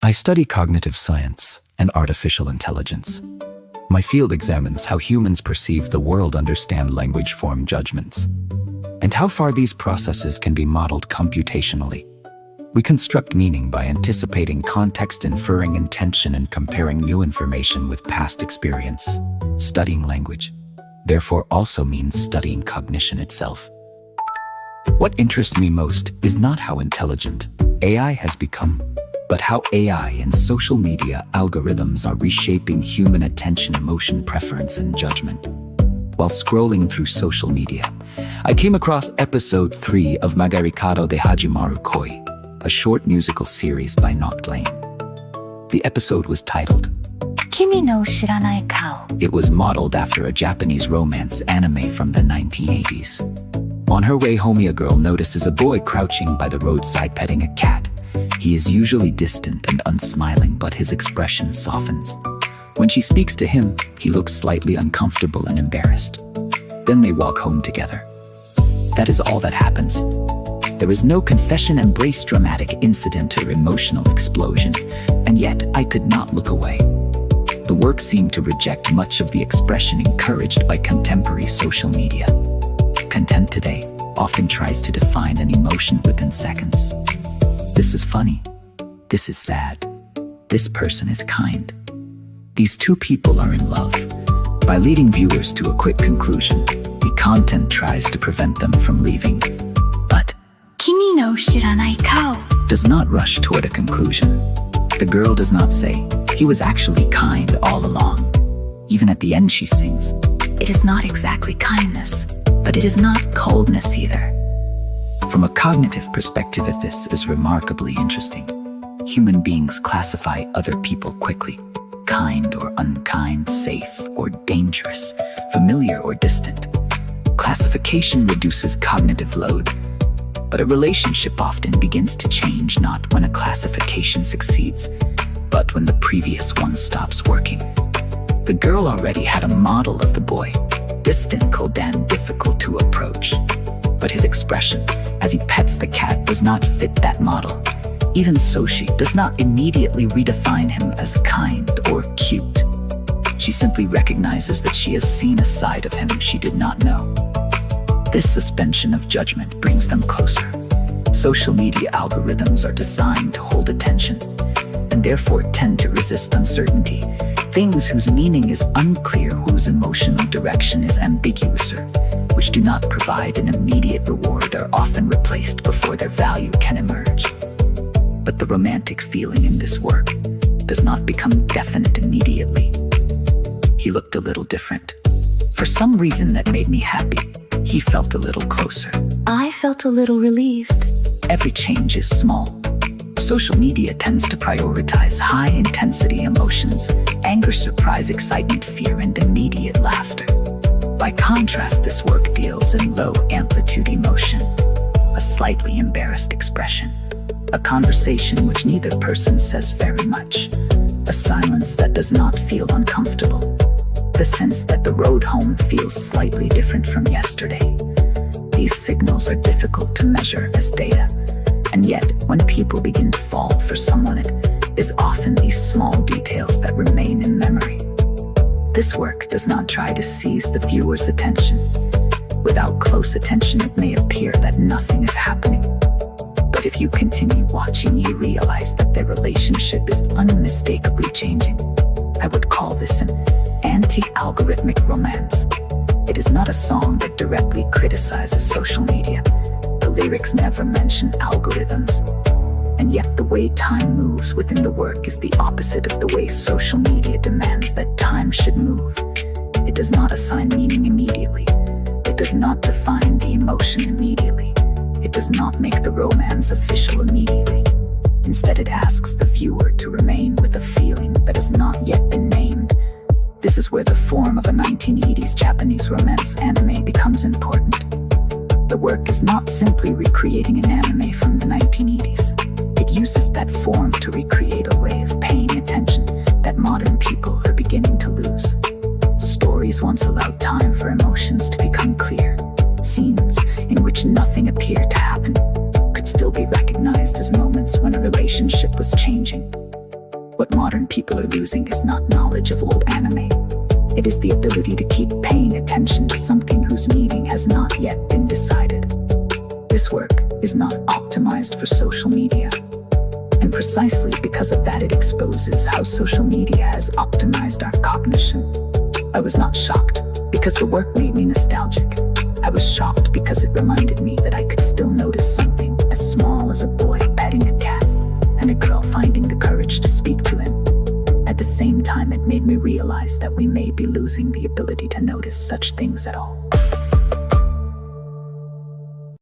I study cognitive science and artificial intelligence. My field examines how humans perceive the world, understand language, form judgments, and how far these processes can be modeled computationally. We construct meaning by anticipating context, inferring intention, and comparing new information with past experience. Studying language, therefore, also means studying cognition itself. What interests me most is not how intelligent AI has become, but how AI and social media algorithms are reshaping human attention, emotion, preference, and judgment. While scrolling through social media, I came across episode 3 of曲がり角で始まる恋, a short musical series by Not Lane. The episode was titled, 君の知らない顔. It was modeled after a Japanese romance anime from the 1980s. On her way home, a girl notices a boy crouching by the roadside petting a cat. He is usually distant and unsmiling, but his expression softens. When she speaks to him, he looks slightly uncomfortable and embarrassed. Then they walk home together. That is all that happens. There is no confession, embrace, dramatic incident, or emotional explosion, and yet I could not look away. The work seemed to reject much of the expression encouraged by contemporary social media. Content today often tries to define an emotion within seconds. This is funny. This is sad. This person is kind. These two people are in love. By leading viewers to a quick conclusion, the content tries to prevent them from leaving. But 君の知らない顔. does not rush toward a conclusion. The girl does not say, he was actually kind all along. Even at the end she sings, it is not exactly kindness, but it is not coldness either. From a cognitive perspective, this is remarkably interesting. Human beings classify other people quickly. Kind or unkind, safe or dangerous, familiar or distant. Classification reduces cognitive load, but a relationship often begins to change not when a classification succeeds, but when the previous one stops working. The girl already had a model of the boy, distant, cold, and difficult to approach. But his expression, as he pets the cat, does not fit that model. Even so, she does not immediately redefine him as kind or cute. She simply recognizes that she has seen a side of him she did not know. This suspension of judgment brings them closer. Social media algorithms are designed to hold attention, and therefore tend to resist uncertainty. Things whose meaning is unclear, whose emotional direction is ambiguous, or which do not provide an immediate reward, are often replaced before their value can emerge. But the romantic feeling in this work does not become definite immediately. He looked a little different. For some reason that made me happy, he felt a little closer. I felt a little relieved. Every change is small. Social media tends to prioritize high-intensity emotions: anger, surprise, excitement, fear, and immediate laughter. By contrast, this work deals in low-amplitude emotion, a slightly embarrassed expression, a conversation which neither person says very much, a silence that does not feel uncomfortable, the sense that the road home feels slightly different from yesterday. These signals are difficult to measure as data, and yet when people begin to fall for someone, it is often these small details that remain in memory. This work does not try to seize the viewer's attention. Without close attention, it may appear that nothing is happening. But if you continue watching, you realize that their relationship is unmistakably changing. I would call this an anti-algorithmic romance. It is not a song that directly criticizes social media. The lyrics never mention algorithms. And yet the way time moves within the work is the opposite of the way social media demands that time should move. It does not assign meaning immediately. It does not define the emotion immediately. It does not make the romance official immediately. Instead, it asks the viewer to remain with a feeling that has not yet been named. This is where the form of a 1980s Japanese romance anime becomes important. The work is not simply recreating an anime from the 1980s. It uses that form to recreate a way of paying attention that modern people are beginning to lose. Stories once allowed time for emotions to become clear. Scenes in which nothing appeared to happen could still be recognized as moments when a relationship was changing. What modern people are losing is not knowledge of old anime. It is the ability to keep paying attention to something whose meaning has not yet been decided. This work is not optimized for social media. And precisely because of that, it exposes how social media has optimized our cognition. I was not shocked because the work made me nostalgic. I was shocked because it reminded me that I could still notice something as small as a boy petting a cat and a girl finding the courage to speak to him. At the same time, it made me realize that we may be losing the ability to notice such things at all.